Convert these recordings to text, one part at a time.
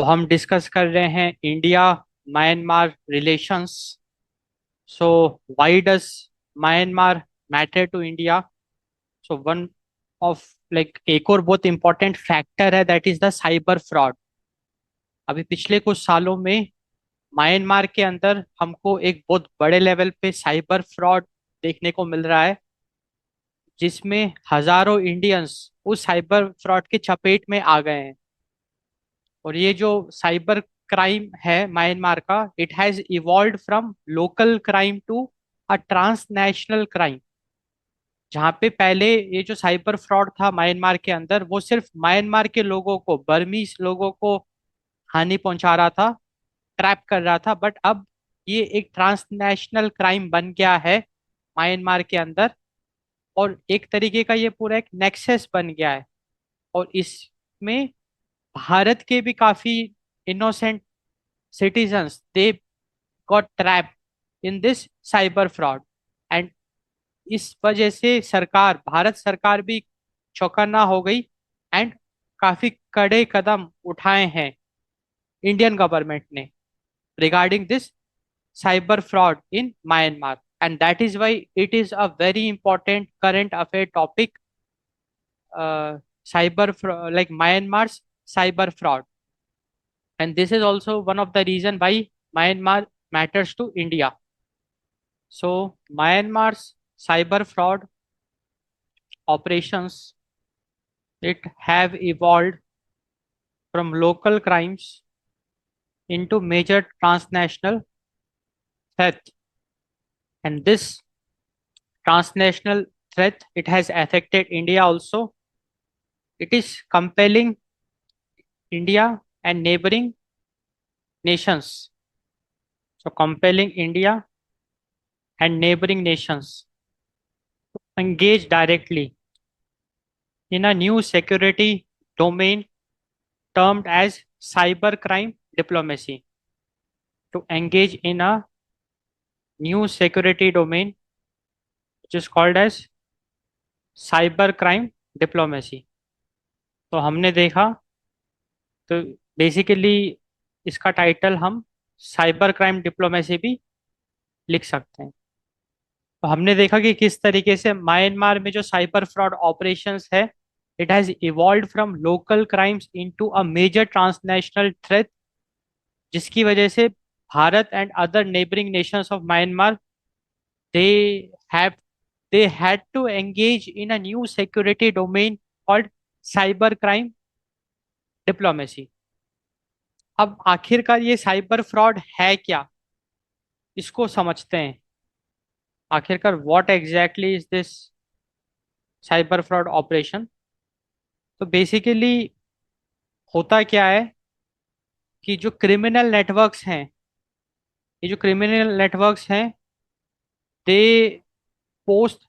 हम डिस्कस कर रहे हैं India Myanmar relations. So why does Myanmar matter to India? So one of like एक और बहुत इंपॉर्टेंट फैक्टर है, that is the cyber fraud. अभी पिछले कुछ सालों में म्यांमार के अंदर हमको एक बहुत बड़े लेवल पे साइबर फ्रॉड देखने को मिल रहा है, जिसमें हजारों इंडियंस उस साइबर फ्रॉड की चपेट में आ गए हैं। और ये जो साइबर क्राइम है म्यांमार का, it has evolve from local crime to a transnational crime. जहाँ पे पहले ये जो साइबर फ्रॉड था म्यांमार के अंदर, वो सिर्फ म्यांमार के लोगों को, बर्मीज लोगों को हानि पहुंचा रहा था, ट्रैप कर रहा था। बट अब ये एक ट्रांसनेशनल क्राइम बन गया है म्यांमार के अंदर, और एक तरीके का ये पूरा एक नेक्सस बन गया है। और इसमें भारत के भी काफी innocent citizens, they got trapped in this cyber fraud। And इस वजह से सरकार, भारत सरकार भी चौकन्ना हो गई, एंड काफी कड़े कदम उठाए हैं इंडियन गवर्नमेंट ने regarding this cyber fraud in Myanmar। And that is why it is a very important current affair topic, like Myanmar's cyber fraud. And this is also one of the reason why Myanmar matters to India. So Myanmar's cyber fraud operations, it have evolved from local crimes into major transnational threat. And this transnational threat, it has affected India also. It is compelling India and neighboring nations. So compelling India and neighboring nations to engage directly in a new security domain termed as cybercrime diplomacy, to engage in a new security domain which is called as cybercrime diplomacy। तो हमने देखा, तो basically इसका title हम cyber crime diplomacy भी लिख सकते हैं। तो हमने देखा कि किस तरीके से म्यांमार में जो साइबर फ्रॉड ऑपरेशंस है, it has evolve from local crimes into a major transnational threat, जिसकी वजह से Bharat and other neighbouring nations of Myanmar, they have they had to engage in a new security domain called cyber crime diplomacy। अब आखिरकार ये cyber fraud है क्या, इसको समझते हैं। आखिरकार what exactly is this cyber fraud operation? तो बेसिकली होता क्या है कि जो क्रिमिनल नेटवर्क्स हैं, ये जो क्रिमिनल नेटवर्क्स हैं, they post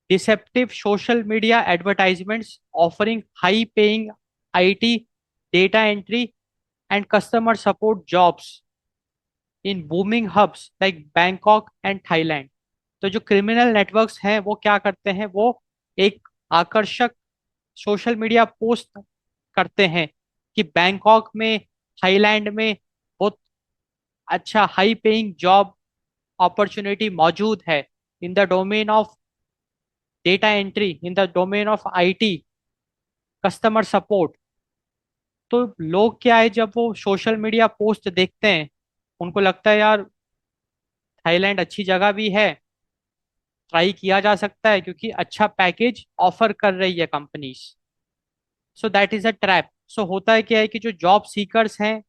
deceptive social media advertisements offering high paying IT, data entry, and customer support jobs in booming hubs like Bangkok and Thailand। तो जो क्रिमिनल नेटवर्क्स हैं वो क्या करते हैं, वो एक आकर्षक सोशल मीडिया पोस्ट करते हैं कि बैंकॉक में, थाईलैंड में बहुत अच्छा हाई पेइंग जॉब अपॉर्चुनिटी मौजूद है in the domain of data entry, in the domain of IT, customer support. तो लोग क्या है, जब वो सोशल मीडिया पोस्ट देखते हैं, उनको लगता है यार थाईलैंड अच्छी जगह भी है, ट्राई किया जा सकता है, क्योंकि अच्छा पैकेज ऑफर कर रही है companies. So that is a trap. So होता है क्या है कि जो जॉब सीकर्स हैं,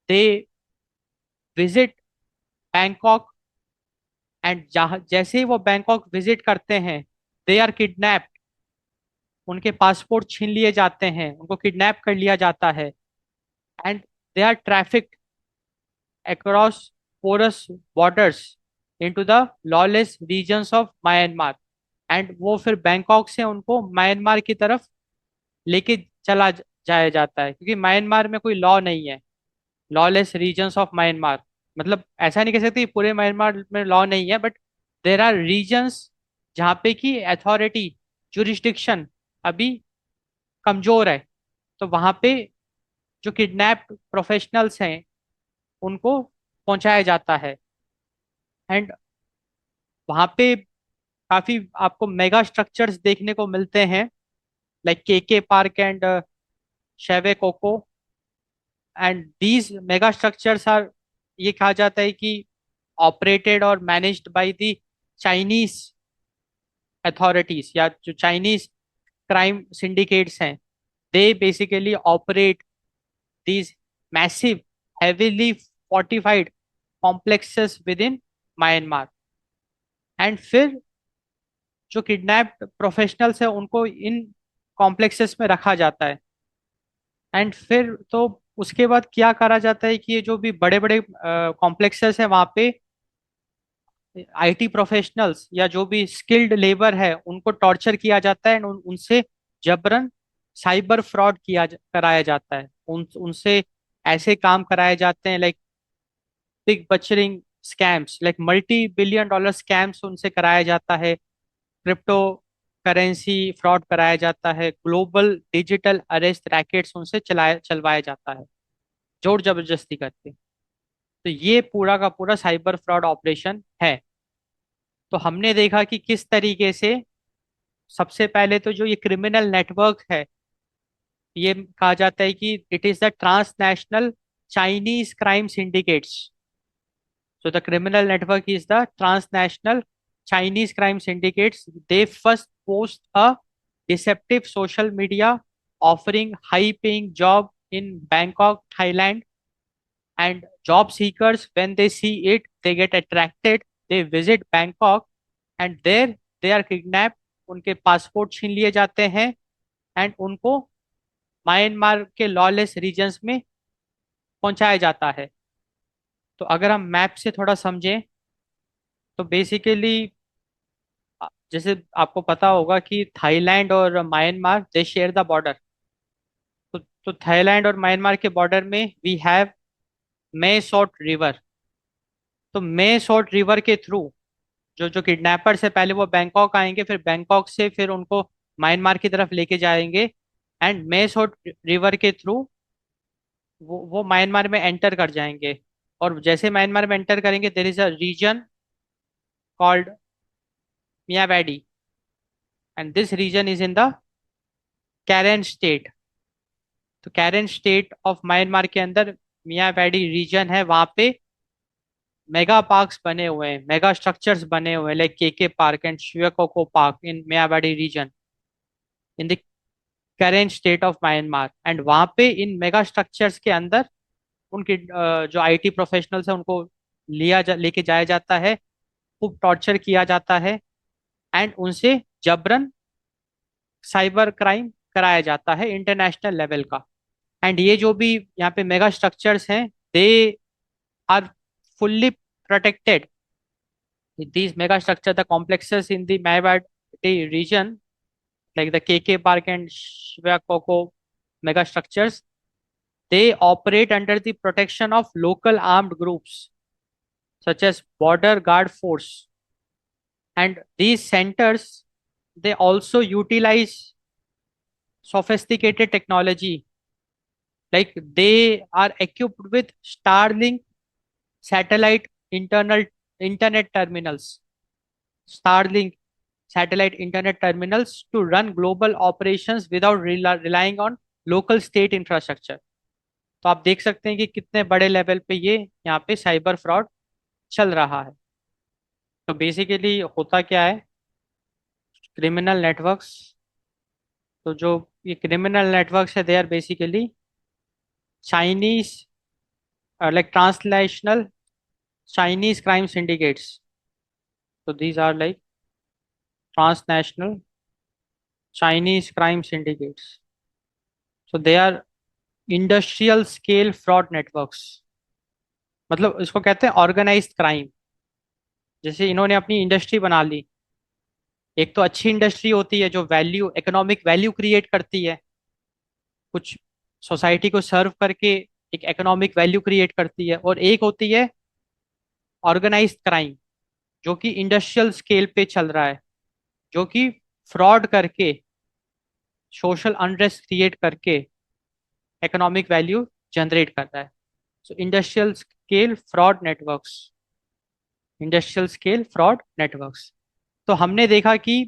दे विजिट बैंकॉक, एंड जहाँ जैसे ही वो बैंकॉक विजिट करते हैं, दे आर किडनैप्ड, उनके पासपोर्ट छीन लिए जाते हैं, उनको किडनैप कर लिया जाता है, and they are trafficked across porous borders into the lawless regions of Myanmar. And वो फिर बैंकॉक से उनको म्यांमार की तरफ लेके चला जाया जाता है, क्योंकि म्यांमार में कोई लॉ नहीं है। लॉलेस रीजन्स ऑफ म्यांमार, मतलब ऐसा नहीं कह सकते कि पूरे म्यांमार में लॉ नहीं है, बट देर आर रीजन्स जहाँ पे की अथॉरिटी, जुरिस्डिक्शन अभी कमजोर है। तो वहां पे जो किडनैप्ड प्रोफेशनल्स हैं उनको पहुंचाया जाता है। एंड वहाँ पे काफी आपको मेगा स्ट्रक्चर्स देखने को मिलते हैं, like K park and Shwe Kokko. And these mega structures are, ये कहा जाता है कि ऑपरेटेड और managed by the Chinese authorities, या जो चाइनीज क्राइम सिंडिकेट्स हैं, they basically operate these massive, heavily fortified complexes within Myanmar. And फिर जो किडनैप्ड प्रोफेशनल्स है उनको इन कॉम्प्लेक्सेस में रखा जाता है। एंड फिर तो उसके बाद क्या करा जाता है कि ये जो भी बड़े बड़े कॉम्प्लेक्सेस है वहाँ पे आईटी प्रोफेशनल्स या जो भी स्किल्ड लेबर है उनको टॉर्चर किया जाता है, उनसे जबरन साइबर फ्रॉड कराया जाता है। उनसे ऐसे काम कराए जाते हैं, like big butchering scams, like multi billion dollar scams उनसे कराया जाता है। क्रिप्टो करेंसी फ्रॉड कराया जाता है। ग्लोबल डिजिटल अरेस्ट रैकेट्स उनसे चलवाया जाता है, जोर जबरदस्ती करके। तो ये पूरा का पूरा साइबर फ्रॉड ऑपरेशन है। तो हमने देखा कि किस तरीके से सबसे पहले तो जो ये क्रिमिनल नेटवर्क है, ये कहा जाता है कि it is the transnational Chinese crime syndicates. So the criminal network is the transnational Chinese crime syndicates. They first post a deceptive social media offering high-paying job in Bangkok, Thailand, and job seekers, when they see it, they get attracted. They visit Bangkok, and there they are kidnapped. उनके passport छीन लिए जाते हैं and उनको Myanmar के lawless regions में पहुंचाया जाता है। तो अगर हम मैप से थोड़ा समझें तो बेसिकली जैसे आपको पता होगा कि थाईलैंड और Myanmar they share the border. तो थाईलैंड और म्यांमार के बॉर्डर में we have Mae Sot river. तो मे सॉट रिवर के थ्रू जो जो किडनैपर्स है पहले वो बैंकॉक आएंगे, फिर बैंकॉक से फिर उनको म्यांमार की तरफ लेके जाएंगे। एंड मे सॉट रिवर के थ्रू वो म्यांमार में एंटर कर जाएंगे। और जैसे म्यांमार में एंटर करेंगे there is a region called Myawaddy, and this region is in the Karen state. तो कैरेन स्टेट ऑफ म्यांमार के अंदर मियावाडी रीजन है, वहां पे मेगा पार्क्स बने हुए हैं, मेगा स्ट्रक्चर्स बने हुए हैं, like K park and Shwe Kokko park in Myawaddy region in the Karen state of Myanmar. And वहां पे इन मेगा स्ट्रक्चर्स के अंदर उनके जो आईटी प्रोफेशनल्स हैं उनको लेके जाया जाता है, खूब टॉर्चर किया जाता है एंड उनसे जबरन साइबर क्राइम कराया जाता है इंटरनेशनल लेवल का। एंड ये जो भी यहाँ पे मेगा स्ट्रक्चर्स हैं, they are fully protected. These mega structure, the complexes in the Mayabadi region, like the KK Park and Shivakoko mega structures, they operate under the protection of local armed groups such as Border Guard Force. And these centers, they also utilize sophisticated technology, like they are equipped with Starlink satellite internal internet terminals. Starlink satellite internet terminals to run global operations without relying on local state infrastructure। तो आप देख सकते हैं कि कितने बड़े level पे ये यहाँ पे साइबर फ्रॉड चल रहा है। तो बेसिकली होता क्या है, क्रिमिनल नेटवर्क्स, तो जो ये क्रिमिनल नेटवर्क्स है they are basically Chinese, like transnational Chinese crime syndicates. तो these are like transnational Chinese crime syndicates. So they are industrial scale fraud networks, मतलब इसको कहते हैं ऑर्गेनाइज्ड क्राइम। जैसे इन्होंने अपनी इंडस्ट्री बना ली, एक तो अच्छी इंडस्ट्री होती है जो वैल्यू, इकोनॉमिक वैल्यू क्रिएट करती है, कुछ सोसाइटी को सर्व करके एक इकोनॉमिक वैल्यू क्रिएट करती है। और एक होती है ऑर्गेनाइज्ड क्राइम जो कि इंडस्ट्रियल स्केल पे चल रहा है, जो कि फ्रॉड करके, सोशल अनरेस्ट क्रिएट करके इकोनॉमिक वैल्यू जनरेट कर रहा है। सो industrial scale fraud networks, industrial scale fraud networks. तो हमने देखा कि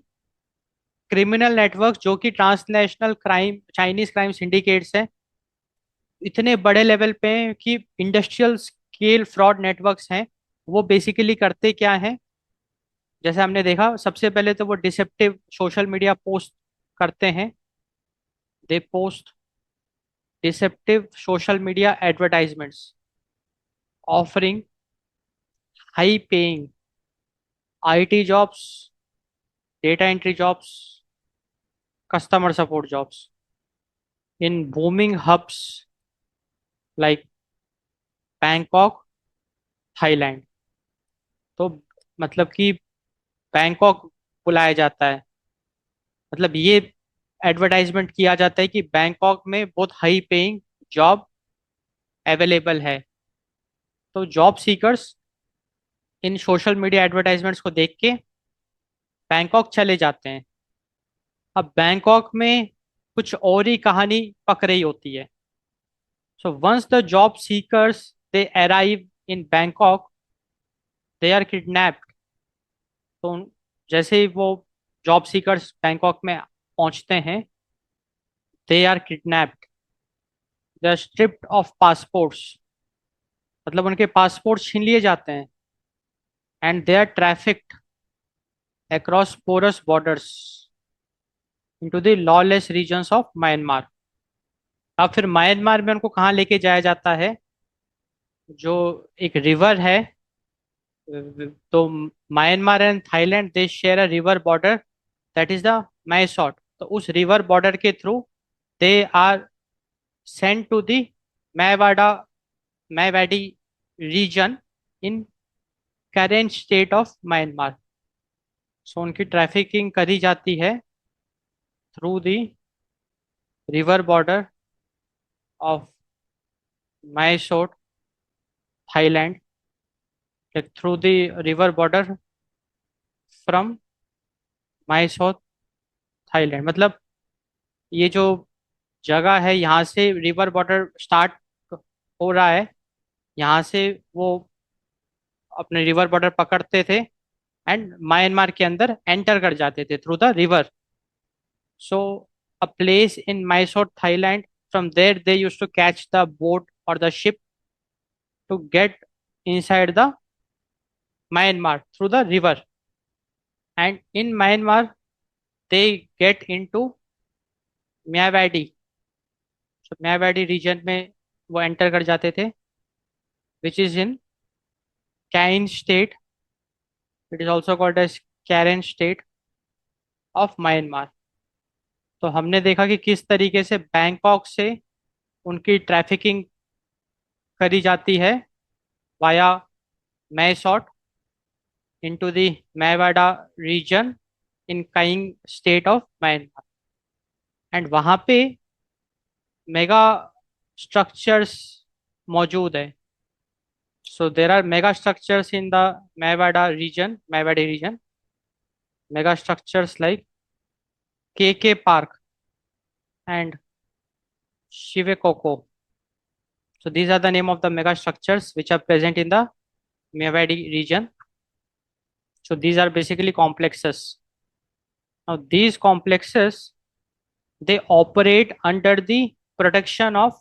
क्रिमिनल नेटवर्क जो कि transnational crime, Chinese crime syndicates हैं, इतने बड़े लेवल पे हैं कि इंडस्ट्रियल स्केल फ्रॉड नेटवर्क्स हैं। वो बेसिकली करते क्या हैं? जैसे हमने देखा, सबसे पहले तो वो डिसेप्टिव सोशल मीडिया पोस्ट करते हैं। They post deceptive social media advertisements offering high paying IT jobs, data entry jobs, customer support jobs in booming hubs like Bangkok, Thailand. तो मतलब कि बैंकॉक बुलाया जाता है, मतलब ये एडवर्टाइजमेंट किया जाता है कि बैंकॉक में बहुत हाई पेइंग जॉब अवेलेबल है। तो जॉब सीकर्स इन सोशल मीडिया एडवर्टाइजमेंट्स को देख के बैंकॉक चले जाते हैं। अब बैंकॉक में कुछ और ही कहानी पक रही होती है। So once the job seekers they arrive in Bangkok, they are kidnapped. तो जैसे ही वो जॉब सीकर्स बैंकॉक में पहुंचते हैं, they are kidnapped, they are stripped off passports, मतलब उनके पासपोर्ट छीन लिए जाते हैं। And they are trafficked across porous borders into the lawless regions of Myanmar. अब फिर म्यांमार में उनको कहाँ लेके जाया जाता है? जो एक रिवर है, तो Myanmar and Thailand they share a river border, that is the Mae Sot. तो उस रिवर बॉर्डर के through they are sent to the Myawaddy, Myawaddy region in Karen state of Myanmar. So उनकी ट्रैफिकिंग करी जाती है through the river border of Mae Sot, Thailand, through the river border from Mae Sot, Thailand. मतलब ये जो जगह है, यहाँ से रिवर बॉर्डर स्टार्ट हो रहा है, यहाँ से वो अपने रिवर बॉर्डर पकड़ते थे एंड म्यांमार के अंदर एंटर कर जाते थे through the river. So a place in Mysore, Thailand, from there they used to catch the boat or the ship to get inside the Myanmar through the river, and in Myanmar they get into Myawaddy। So Myawaddy region में वो enter कर जाते थे, which is in Kain state, it is also called as Karen state of Myanmar। तो हमने देखा कि किस तरीके से बैंकॉक से उनकी ट्रैफिकिंग करी जाती है via Mae Sot into the Mewada region in Kaing state of Myanmar। And वहाँ पे मेगा स्ट्रक्चर्स मौजूद है। So there are mega structures in the Mewada region, Mewadi region, mega structures like K park and Shwe Kokko. So these are the name of the mega structures which are present in the Mewadi region. So these are basically complexes. Now these complexes, they operate under the protection of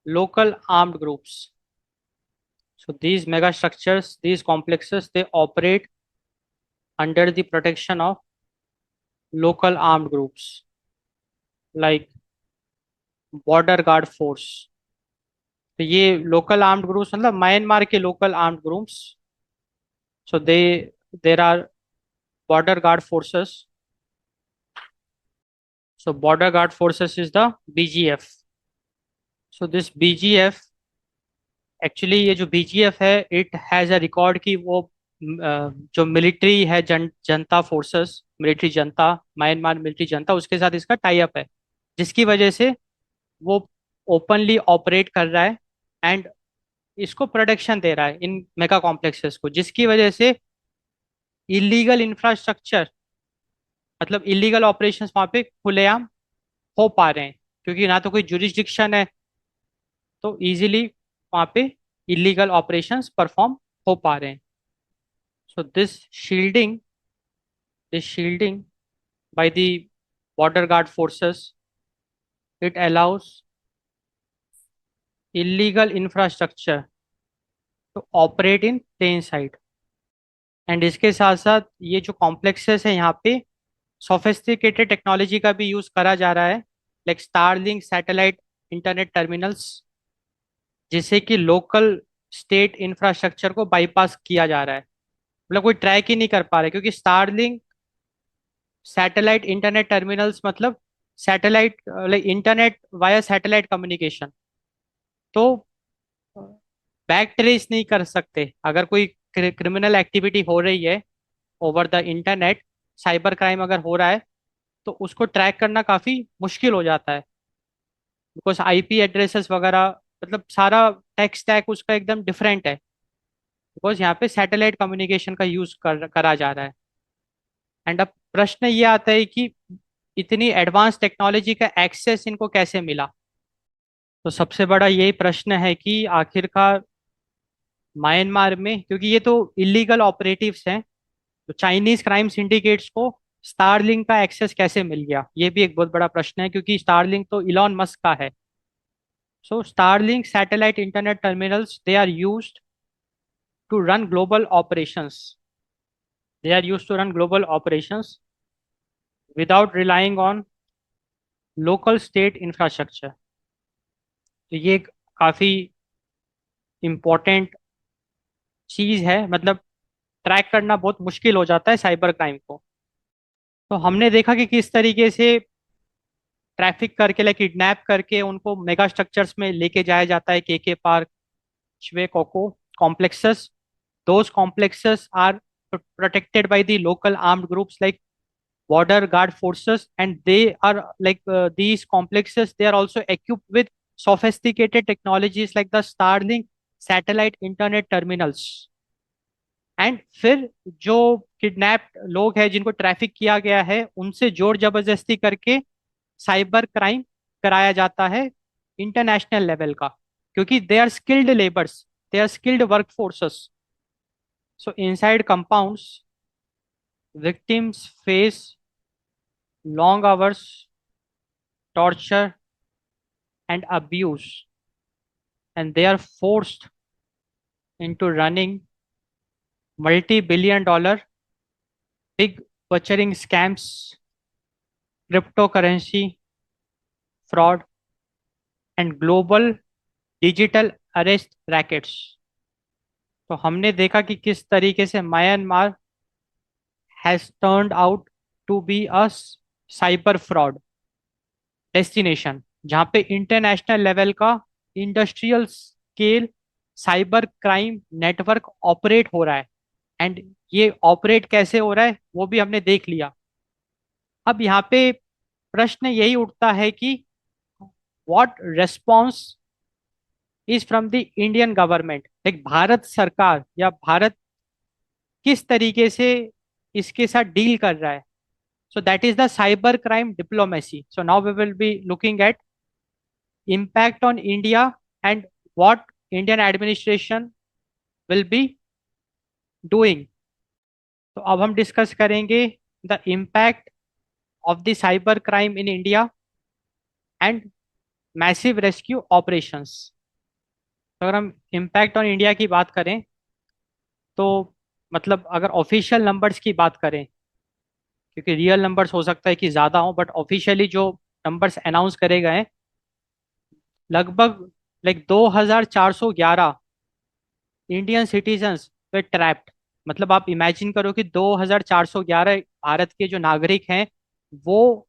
local armed groups. So these mega structures, these complexes, they operate under the protection of local armed groups like border guard force। तो ये local armed groups मतलब Myanmar के local armed groups. So they there are border guard forces। So border guard forces is the BGF। So this BGF, actually ये जो BGF है, it has a record कि वो जो मिलिट्री है, जनता forces, military जनता, Myanmar military जनता, उसके साथ इसका टाई अप है, जिसकी वजह से वो ओपनली ऑपरेट कर रहा है एंड इसको प्रोटेक्शन दे रहा है इन मेगा कॉम्प्लेक्सेस को, जिसकी वजह से इलीगल इंफ्रास्ट्रक्चर, मतलब इलीगल ऑपरेशंस वहाँ पे खुलेआम हो पा रहे हैं, क्योंकि ना तो कोई जुरिस्डिक्शन है तो इजीली वहाँ पे इलीगल ऑपरेशंस परफॉर्म हो पा रहे हैं. So this shielding by the border guard forces, it allows illegal infrastructure to operate in plain sight. And इसके साथ साथ ये जो कॉम्प्लेक्सेस है यहाँ पे सोफिस्टिकेटेड टेक्नोलॉजी का भी यूज करा जा रहा है, like Starlink satellite internet terminals, जिससे कि लोकल स्टेट इंफ्रास्ट्रक्चर को बाईपास किया जा रहा है. मतलब कोई ट्रैक ही नहीं कर पा रहा, क्योंकि स्टारलिंक सैटेलाइट इंटरनेट टर्मिनल्स मतलब satellite, like internet via satellite communication. तो बैक ट्रेस नहीं कर सकते अगर कोई क्रिमिनल एक्टिविटी हो रही है over the internet, cyber crime अगर हो रहा है, तो उसको ट्रैक करना काफी मुश्किल हो जाता है, बिकॉज आईपी एड्रेसेस वगैरह, मतलब सारा टेक स्टैक उसका एकदम डिफरेंट है, बिकॉज यहाँ पे सैटेलाइट कम्युनिकेशन का यूज करा जा रहा है. एंड अब प्रश्न ये आता है कि इतनी एडवांस टेक्नोलॉजी का एक्सेस इनको कैसे मिला. तो सबसे बड़ा यही प्रश्न है कि आखिरकार म्यांमार में, क्योंकि ये तो इलीगल ऑपरेटिव्स हैं, तो चाइनीज क्राइम सिंडिकेट्स को स्टारलिंक का एक्सेस कैसे मिल गया, ये भी एक बहुत बड़ा प्रश्न है, क्योंकि स्टारलिंक तो इलॉन मस्क का है. So Starlink satellite internet terminals, they are used to run global operations. They are used to run global operations without relying on local state infrastructure. तो ये एक काफी इम्पोर्टेंट चीज है, मतलब ट्रैक करना बहुत मुश्किल हो जाता है साइबर क्राइम को. तो हमने देखा कि किस तरीके से ट्रैफिक करके, लाइक किडनैप करके उनको मेगा स्ट्रक्चर्स में लेके जाया जाता है, K park, Shwe Kokko complexes. Those complexes are protected by the local armed groups like border guard forces, and they are like these complexes, they are also equipped with sophisticated technologies like the Starlink satellite internet terminals. And फिर जो kidnapped लोग हैं जिनको traffic किया गया है, उनसे जोर जबरदस्ती करके साइबर क्राइम कराया जाता है इंटरनेशनल लेवल का, क्योंकि they are skilled labours, they are skilled work forces. So inside compounds victims face long hours, torture, and abuse, and they are forced into running multi-billion dollar big butchering scams, cryptocurrency fraud, and global digital arrest rackets. तो हमने देखा कि किस तरीके से Myanmar has turned out to be a cyber fraud destination, जहाँ पे international level का industrial scale cyber crime network operate हो रहा है. एंड ये ऑपरेट कैसे हो रहा है वो भी हमने देख लिया. अब यहाँ पे प्रश्न यही उठता है कि what response is from the Indian government, एक भारत सरकार या भारत किस तरीके से इसके साथ डील कर रहा है. So that is the cyber crime diplomacy. So now we will be looking at impact on India and what Indian administration will be doing. तो अब हम डिस्कस करेंगे the impact of the cyber crime in India and massive rescue operations. तो अगर हम impact on India की बात करें, तो मतलब अगर ऑफिशियल नंबर्स की बात करें, क्योंकि रियल नंबर्स हो सकता है कि ज़्यादा हो, बट ऑफिशियली जो नंबर्स अनाउंस करे गए हैं, लगभग लाइक 2411 इंडियन सिटीजन्स वे ट्रैप्ड. मतलब आप इमेजिन करो कि 2411 भारत के जो नागरिक हैं वो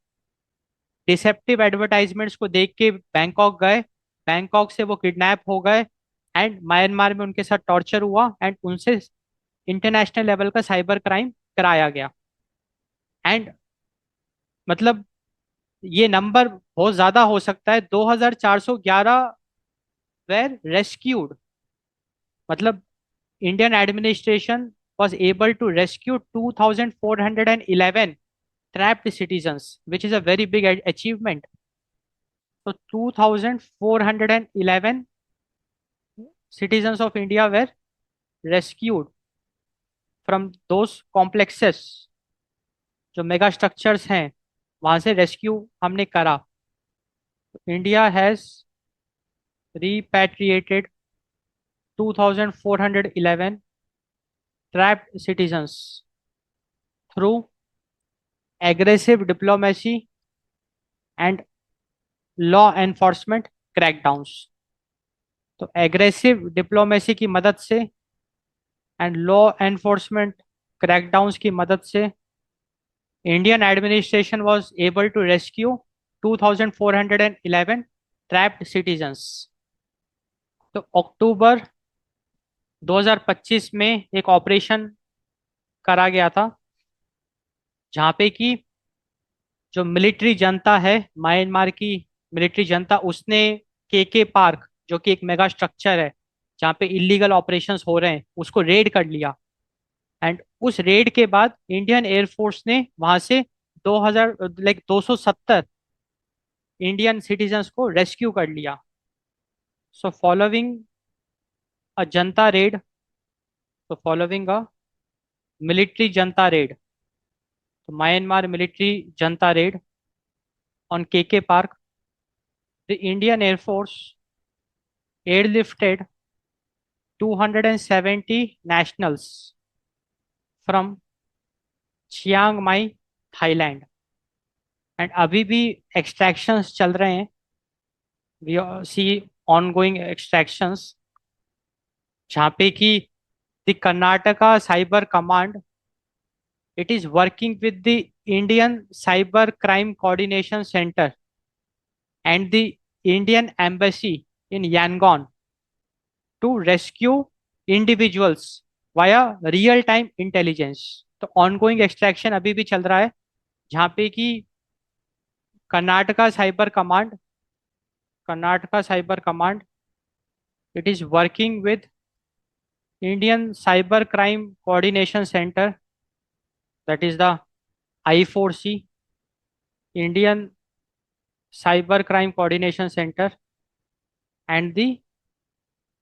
डिसेप्टिव एडवर्टाइजमेंट्स को देख के बैंकॉक गए, बैंकॉक से वो किडनैप हो गए, एंड म्यांमार में उनके साथ टॉर्चर हुआ, एंड उनसे इंटरनेशनल लेवल का साइबर क्राइम कराया गया. एंड मतलब ये नंबर बहुत ज्यादा हो सकता है. 2411 वेर रेस्क्यूड, मतलब Indian administration was able to rescue 2411 trapped citizens, which is a very big achievement. So 2411 citizens of India were rescued from those complexes, जो मेगा स्ट्रक्चर्स हैं वहां से रेस्क्यू हमने करा. India has repatriated 2411 trapped citizens through aggressive diplomacy and law enforcement crackdowns. तो aggressive diplomacy की मदद से एंड लॉ एनफोर्समेंट क्रैकडाउन्स की मदद से Indian administration was able to rescue 2411 trapped citizens. तो अक्टूबर 2025 में एक ऑपरेशन करा गया था जहाँ पे कि जो मिलिट्री जनता है, म्यांमार की मिलिट्री जनता, उसने के पार्क जो कि एक मेगा स्ट्रक्चर है जहाँ पे इलीगल ऑपरेशंस हो रहे हैं उसको रेड कर लिया. एंड उस रेड के बाद इंडियन एयरफोर्स ने वहां से 2000 लाइक 270 इंडियन सिटीजन्स को रेस्क्यू कर लिया. So following a Janata red, तो following a military Janata red, तो Myanmar military Janata red on के park, the Indian air force airlifted 270 nationals from Chiang Mai, Thailand. And अभी भी एक्सट्रैक्शंस चल रहे हैं. वी सी ऑनगोइंग एक्सट्रैक्शंस जहाँ पे कि the Karnataka cyber command, it is working with the Indian cyber crime coordination centre and the Indian embassy in Yangon to rescue individuals via real time intelligence. तो ongoing extraction अभी भी चल रहा है जहाँ पे कि Karnataka cyber command, Karnataka cyber command, it is working with Indian cyber crime coordination centre, that is the I4C, Indian cyber crime coordination centre and the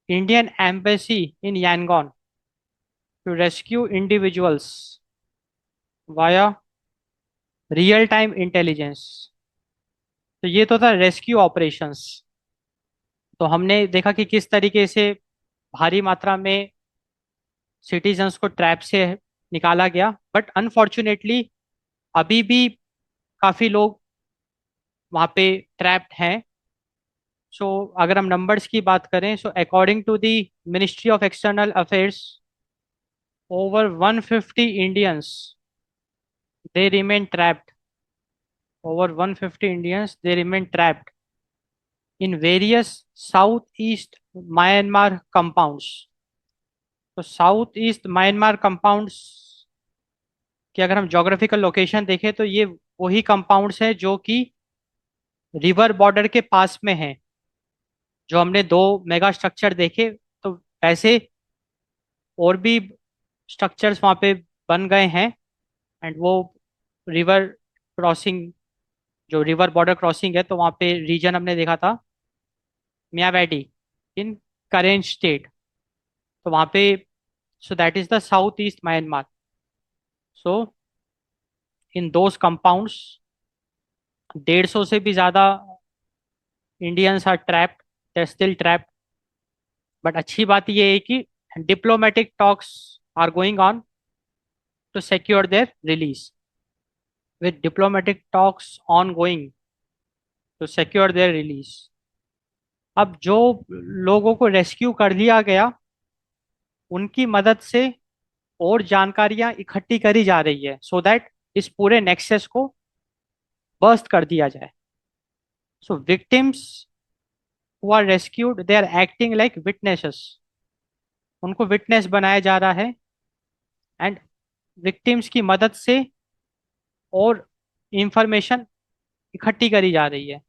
Indian embassy in Yangon to rescue individuals via real time intelligence. तो ये तो था rescue operations. तो हमने देखा कि किस तरीके से भारी मात्रा में सिटीजन्स को ट्रैप से निकाला गया. बट अनफॉर्चुनेटली अभी भी काफ़ी लोग वहाँ पे ट्रैप्ड हैं. सो अगर हम नंबर्स की बात करें, so according to the ministry of external affairs, over 150 Indians they remain trapped. Over 150 Indians they remain trapped in various southeast Myanmar compounds. तो साउथ ईस्ट म्यांमार कंपाउंड्स की अगर हम जोग्राफिकल लोकेशन देखें तो ये वही कंपाउंड्स हैं जो कि रिवर बॉर्डर के पास में हैं. जो हमने दो मेगा स्ट्रक्चर देखे, तो ऐसे और भी स्ट्रक्चर्स वहाँ पे बन गए हैं. एंड वो रिवर क्रॉसिंग, जो रिवर बॉर्डर क्रॉसिंग है, तो वहाँ पे रीजन हमने देखा था मियावाडी इन करेंज स्टेट. तो वहाँ पे, so that is the south east Myanmar. So in those compounds 150 से भी ज़्यादा Indians are trapped, they still trapped. But अच्छी बात ये है कि diplomatic talks are going on to secure their release. With diplomatic talks ongoing to secure their release, अब जो लोगों को रेस्क्यू कर लिया गया उनकी मदद से और जानकारियां इकट्ठी करी जा रही है सो दैट इस पूरे नेक्सस को बर्स्ट कर दिया जाए. So victims who are rescued they are acting like witnesses. उनको विटनेस बनाया जा रहा है एंड विक्टिम्स की मदद से और इंफॉर्मेशन इकट्ठी करी जा रही है.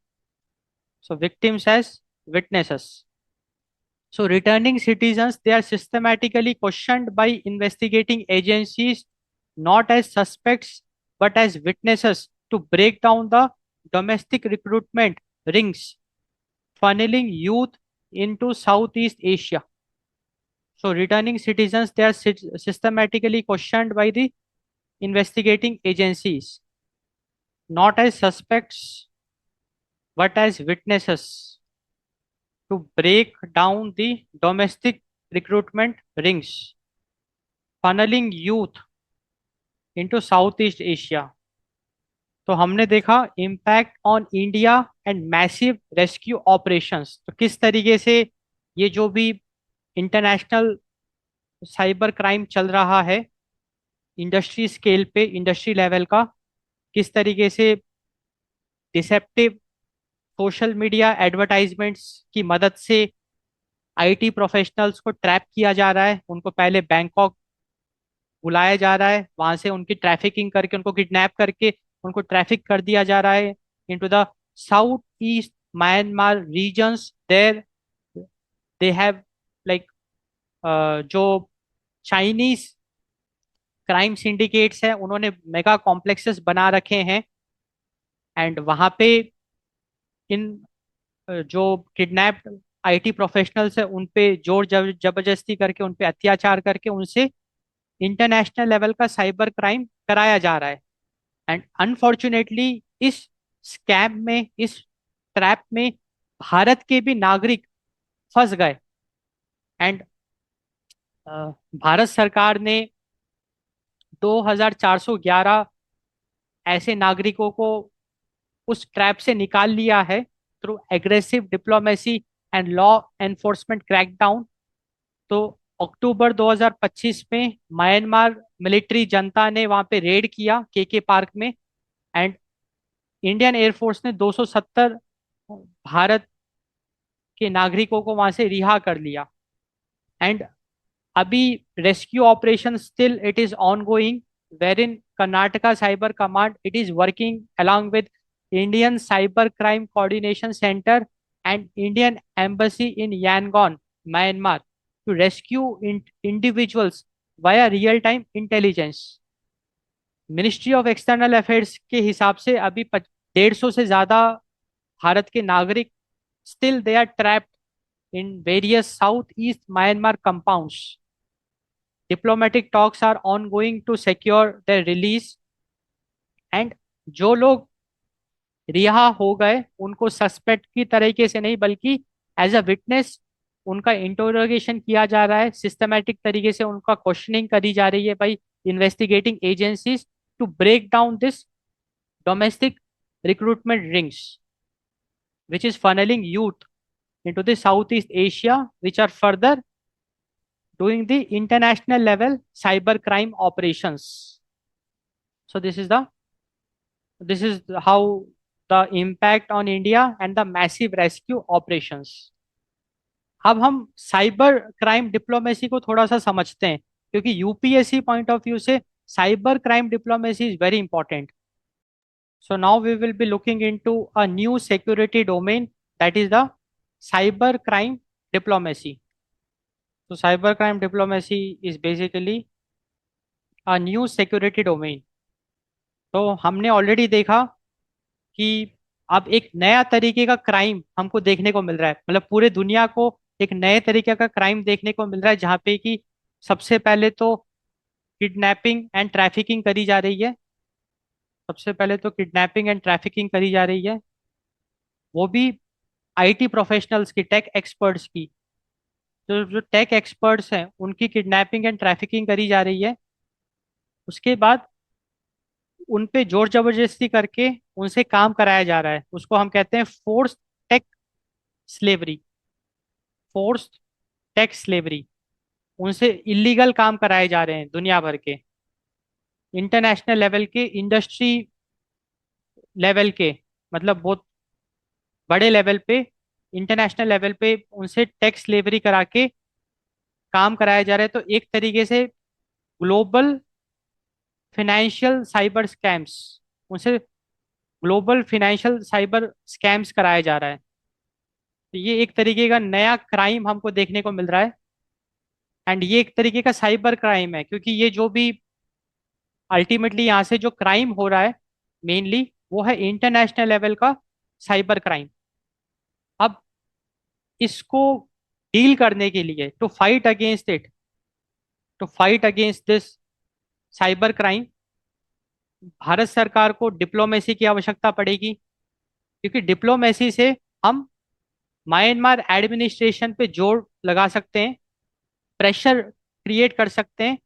So victims as witnesses. So returning citizens, they are systematically questioned by investigating agencies not as suspects but as witnesses to break down the domestic recruitment rings funneling youth into Southeast Asia. So returning citizens, they are systematically questioned by the investigating agencies, not as suspects but as witnesses, to break down the domestic recruitment rings, funneling youth into Southeast Asia. तो हमने देखा impact on India and massive rescue operations, तो किस तरीके से ये जो भी इंटरनेशनल साइबर क्राइम चल रहा है इंडस्ट्री स्केल पे, इंडस्ट्री लेवल का, किस तरीके से डिसेप्टिव सोशल मीडिया एडवर्टाइजमेंट्स की मदद से आईटी प्रोफेशनल्स को ट्रैप किया जा रहा है, उनको पहले बैंकॉक बुलाया जा रहा है, वहां से उनकी ट्रैफिकिंग करके, उनको किडनैप करके उनको ट्रैफिक कर दिया जा रहा है into the south east Myanmar regions. There they have like जो चाइनीज क्राइम सिंडिकेट्स हैं, उन्होंने मेगा कॉम्प्लेक्सेस बना रखे हैं, एंड वहां पे इन जो किडनैप्ड आईटी प्रोफेशनल्स है उन पे जोर जबरदस्ती करके, उन पे अत्याचार करके उनसे इंटरनेशनल लेवल का साइबर क्राइम कराया जा रहा है। एंड अनफॉर्चुनेटली इस स्कैम में, इस ट्रैप में भारत के भी नागरिक फंस गए, एंड भारत सरकार ने 2411 ऐसे नागरिकों को उस ट्रैप से निकाल लिया है through aggressive diplomacy and law enforcement crackdown. तो अक्टूबर 2025 में म्यांमार मिलिट्री जनता ने वहां पे रेड किया के पार्क में, एंड इंडियन एयरफोर्स ने 270 भारत के नागरिकों को वहां से रिहा कर लिया। एंड अभी rescue operation still it is ongoing, wherein Karnataka Cyber Command it is working along with Indian Cyber Crime Coordination Center and Indian Embassy in Yangon, Myanmar, to rescue individuals via real-time intelligence. Ministry of external affairs के हिसाब से अभी 150 से ज्यादा भारत के नागरिक still they are trapped in various south east Myanmar compounds. Diplomatic talks are ongoing to secure the release, and जो लोग रिहा हो गए उनको सस्पेक्ट की तरीके से नहीं बल्कि एज अ विटनेस उनका इंटरोगेशन किया जा रहा है, सिस्टमेटिक तरीके से उनका क्वेश्चनिंग करी जा रही है by investigating agencies to break down this domestic recruitment rings which is funneling youth into the Southeast Asia, which are further doing the international level cyber crime operations. So this is how the impact on India and the massive rescue operations. अब हम cyber crime diplomacy को थोड़ा सा समझते हैं, क्योंकि UPSC point of view से cyber crime diplomacy is very important. So now we will be looking into a new security domain, that is the cyber crime diplomacy. So cyber crime diplomacy is basically a new security domain. तो हमने already देखा कि अब एक नया तरीके का crime हमको देखने को मिल रहा है, मतलब पूरे दुनिया को एक नए तरीके का क्राइम देखने को मिल रहा है, जहाँ पे कि सबसे पहले तो किडनैपिंग एंड ट्रैफिकिंग करी जा रही है. सबसे पहले तो किडनैपिंग एंड ट्रैफिकिंग करी जा रही है, वो भी आईटी प्रोफेशनल्स की, टेक एक्सपर्ट्स की. जो जो टेक एक्सपर्ट्स हैं उनकी किडनैपिंग एंड ट्रैफिकिंग करी जा रही है. उसके बाद उन पे जोर जबरदस्ती करके उनसे काम कराया जा रहा है, उसको हम कहते हैं force tech slavery. Force tech slavery, उनसे इलीगल काम कराए जा रहे हैं दुनिया भर के, इंटरनेशनल लेवल के, इंडस्ट्री लेवल के, मतलब बहुत बड़े लेवल पे, इंटरनेशनल लेवल पे उनसे टैक्स स्लेवरी करा के काम कराया जा रहा है. तो एक तरीके से ग्लोबल फिनेंशियल साइबर स्कैम्स, उनसे ग्लोबल फिनेंशियल साइबर स्कैम्स कराया जा रहा है. तो ये एक तरीके का नया क्राइम हमको देखने को मिल रहा है, एंड ये एक तरीके का साइबर क्राइम है, क्योंकि ये जो भी अल्टीमेटली यहाँ से जो क्राइम हो रहा है मेनली वो है इंटरनेशनल लेवल का साइबर क्राइम. अब इसको डील करने के लिए, to fight against it, to fight against this cyber crime, Bharat सरकार को डिप्लोमेसी की आवश्यकता पड़ेगी, क्योंकि डिप्लोमेसी से हम म्यांमार एडमिनिस्ट्रेशन पे जोर लगा सकते हैं, प्रेशर क्रिएट कर सकते हैं,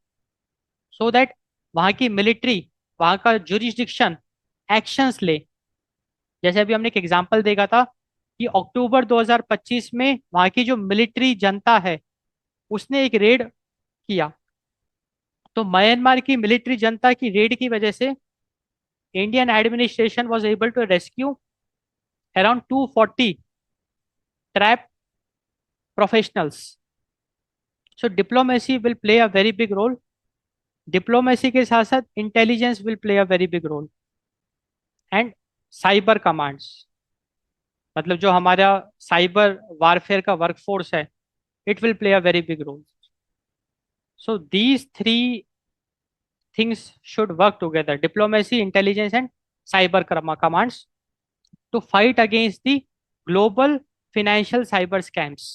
सो दैट वहाँ की मिलिट्री, वहाँ का जुरिस्डिक्शन एक्शंस ले। जैसे अभी हमने एक एग्जांपल देखा था कि अक्टूबर 2025 में वहाँ की जो मिलिट्री जनता है उसने एक रेड किया, तो म्यांमार की मिलिट्री जनता की रेड की वजह से Indian administration was able to rescue around 240 trap professionals. So diplomacy will play a very big role, diplomacy के साथ साथ intelligence will play a very big role, and cyber commands, मतलब जो हमारा साइबर वारफेयर का वर्कफोर्स है, it will play a very big role. So these three things should work together: diplomacy, intelligence, and cyber commands to fight against the global financial cyber scams.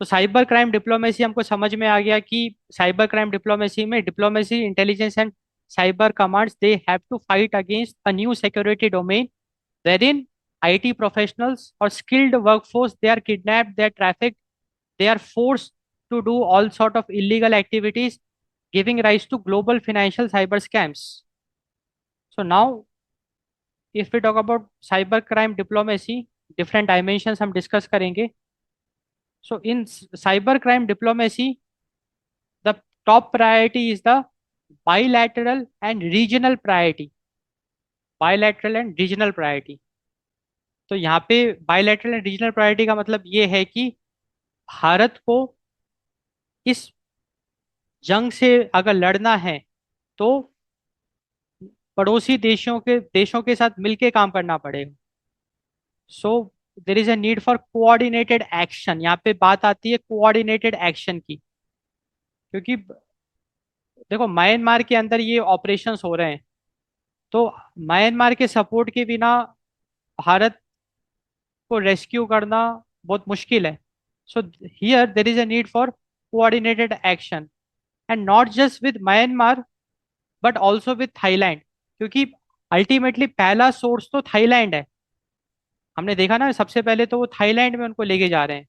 तो cyber crime diplomacy हमको समझ में आ गया कि cyber crime diplomacy में diplomacy, intelligence and cyber commands, they have to fight against a new security domain wherein IT professionals or skilled workforce, they are kidnapped, they are trafficked, they are forced to do all sort of illegal activities, giving rise to global financial cyber scams. So now, if we talk about cyber crime diplomacy, different dimensions हम discuss करेंगे. So in cyber crime diplomacy, the top priority is the bilateral and regional priority. Bilateral and regional priority. तो यहाँ पे bilateral and regional priority का मतलब ये है कि भारत को इस जंग से अगर लड़ना है तो पड़ोसी देशों के साथ मिलके काम करना पड़ेगा. So there is a need for coordinated action. यहाँ पे बात आती है कोऑर्डिनेटेड एक्शन की, क्योंकि देखो म्यांमार के अंदर ये ऑपरेशंस हो रहे हैं, तो म्यांमार के सपोर्ट के बिना भारत को रेस्क्यू करना बहुत मुश्किल है. सो here there is a need for coordinated action, and not just with Myanmar but also with Thailand, क्योंकि अल्टीमेटली पहला सोर्स तो थाईलैंड है. हमने देखा ना, सबसे पहले तो वो थाईलैंड में उनको लेके जा रहे हैं,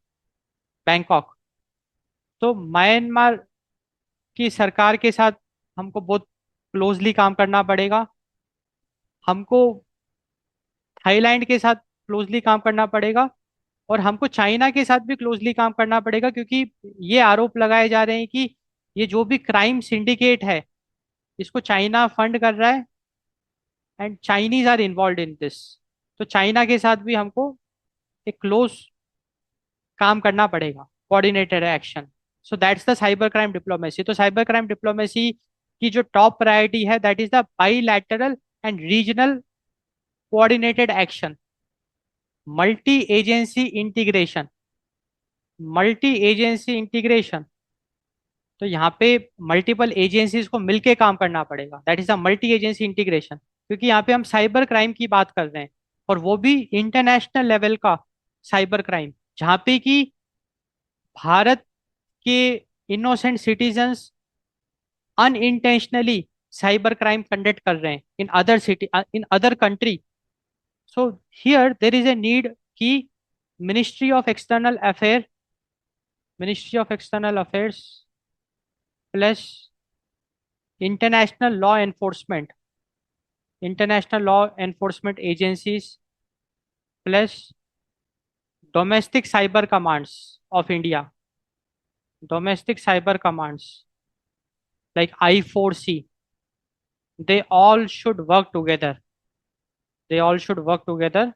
बैंकॉक. तो म्यांमार की सरकार के साथ हमको बहुत क्लोजली काम करना पड़ेगा, हमको थाईलैंड के साथ क्लोजली काम करना पड़ेगा, और हमको चाइना के साथ भी क्लोजली काम करना पड़ेगा, क्योंकि ये आरोप लगाए जा रहे हैं कि ये जो भी क्राइम सिंडिकेट है इसको चाइना फंड कर रहा है, and Chinese are involve in this. तो चाइना के साथ भी हमको एक क्लोज काम करना पड़ेगा, coordinated action. So that's the cyber crime diplomacy. तो साइबर क्राइम डिप्लोमेसी की जो टॉप प्रायोरिटी है, that is the bilateral and regional coordinated action, multi agency integration. Multi agency integration, तो यहाँ पे मल्टीपल एजेंसीज को मिलके काम करना पड़ेगा, that is the multi agency integration. क्योंकि यहाँ पे हम साइबर क्राइम की बात कर रहे हैं, और वो भी इंटरनेशनल लेवल का साइबर क्राइम, जहाँ पे कि भारत के innocent citizens unintentionally cyber crime conduct कर रहे हैं in other city, in other country. So here there is a need कि ministry of external affair, ministry of external affairs plus international law enforcement, international law enforcement agencies plus domestic cyber commands of India, domestic cyber commands like I4C, they all should work together. They all should work together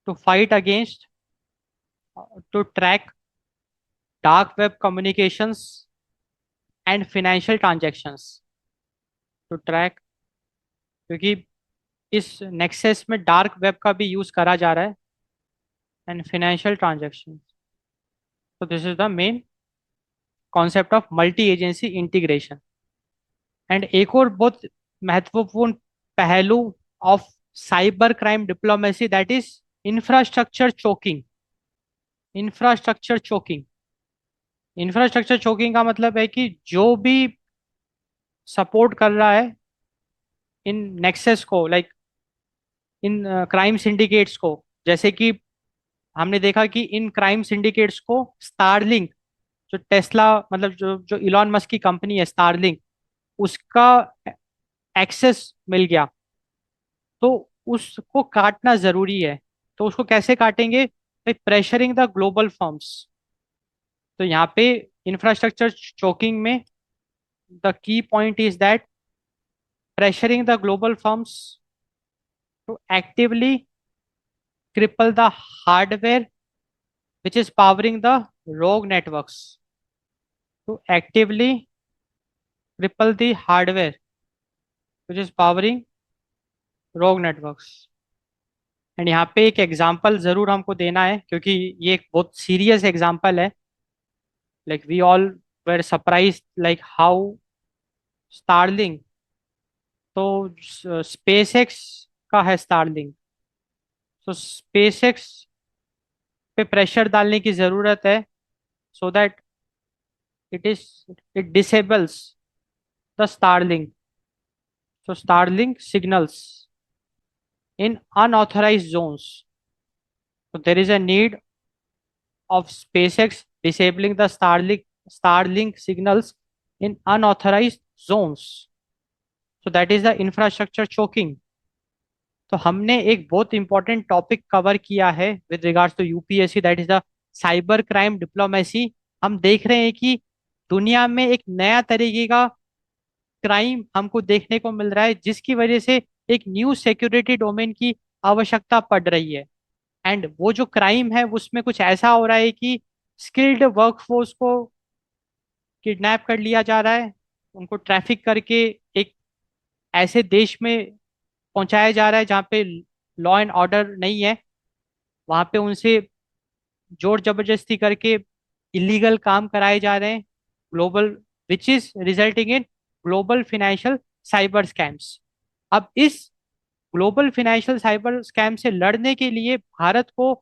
to fight against, to track dark web communications and financial transactions. To track, क्योंकि इस nexus में dark web का भी use करा जा रहा है, and financial transaction. तो this is the main concept of multi agency integration. And एक और बहुत महत्वपूर्ण पहलू of cyber crime diplomacy, that is infrastructure choking. Infrastructure choking. Infrastructure choking का मतलब है कि जो भी सपोर्ट कर रहा है इन नेक्सस को, लाइक इन क्राइम सिंडिकेट्स को, जैसे कि हमने देखा कि इन क्राइम सिंडिकेट्स को स्टारलिंक, जो टेस्ला, मतलब जो जो इलॉन मस्क की कंपनी है स्टारलिंक, उसका एक्सेस मिल गया, तो उसको काटना जरूरी है। तो उसको कैसे काटेंगे? भाई, प्रेशरिंग द ग्लोबल फर्म्स। तो यहाँ पे इंफ्रास्ट्रक्चर चोकिंग में the key point is that pressuring the global firms to actively cripple the hardware which is powering the rogue networks. To actively cripple the hardware which is powering rogue networks. And यहाँ पे एक example जरूर हमको देना है, क्योंकि ये एक बहुत सीरियस एग्जांपल है। Like we all were surprise like how Starlink, तो स्पेसएक्स का है स्टारलिंक, तो स्पेसएक्स पे प्रेशर डालने की जरूरत है, so that it is it disables the Starlink. So Starlink signals in unauthorized zones. So there is a need of SpaceX disabling the Starlink signals in unauthorized zones. So that is the infrastructure choking. तो हमने एक बहुत important topic cover किया है with regards to UPSC, that is the cyber crime diplomacy. हम देख रहे हैं कि दुनिया में एक नया तरीके का क्राइम हमको देखने को मिल रहा है, जिसकी वजह से एक न्यू सिक्योरिटी डोमेन की आवश्यकता पड़ रही है। एंड वो जो क्राइम है उसमें कुछ ऐसा हो रहा है कि स्किल्ड वर्कफोर्स को किडनैप कर लिया जा रहा है, उनको ट्रैफिक करके एक ऐसे देश में पहुंचाया जा रहा है जहाँ पे लॉ एंड ऑर्डर नहीं है, वहां पे उनसे जोर जबरदस्ती करके इलीगल काम कराए जा रहे हैं, global, which is resulting in global financial cyber scams. अब इस ग्लोबल फिनेंशियल साइबर स्कैम से लड़ने के लिए भारत को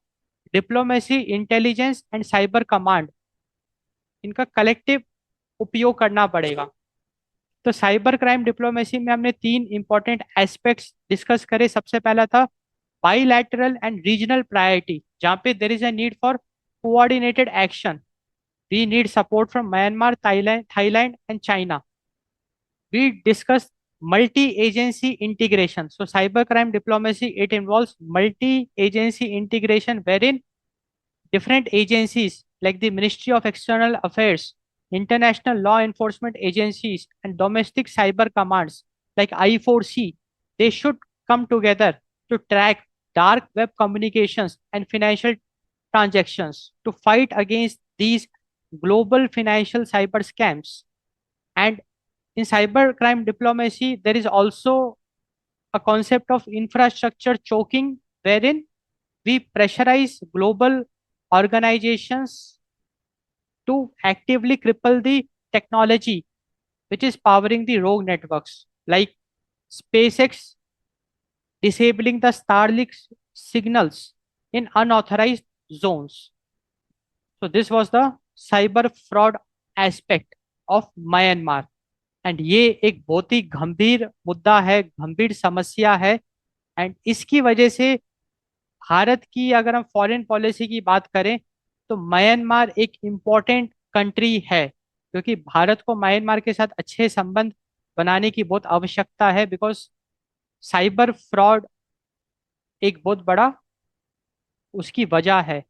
diplomacy, intelligence and cyber command, इनका कलेक्टिव उपयोग करना पड़ेगा। तो साइबर क्राइम डिप्लोमेसी में हमने तीन इंपॉर्टेंट एस्पेक्ट्स डिस्कस करे। सबसे पहला था बाइलैटरल एंड रीजनल प्रायोरिटी, जहाँ पे there is a need for coordinated action. We need support from Myanmar, Thailand and China. We discussed multi-agency integration. So cybercrime diplomacy, it involves multi-agency integration wherein different agencies like the Ministry of External Affairs, international law enforcement agencies, and domestic cyber commands like I4C, they should come together to track dark web communications and financial transactions to fight against these global financial cyber scams. And in cybercrime diplomacy, there is also a concept of infrastructure choking, wherein we pressurize global organizations to actively cripple the technology which is powering the rogue networks, like SpaceX disabling the Starlink signals in unauthorized zones. So, this was the cyber fraud aspect of Myanmar. And ये एक बहुत ही गंभीर मुद्दा है, गंभीर समस्या है। And इसकी वजह से भारत की, अगर हम फॉरेन पॉलिसी की बात करें, तो म्यांमार एक इम्पोर्टेंट कंट्री है, क्योंकि भारत को म्यांमार के साथ अच्छे संबंध बनाने की बहुत आवश्यकता है, बिकॉज साइबर फ्रॉड एक बहुत बड़ा उसकी वजह है।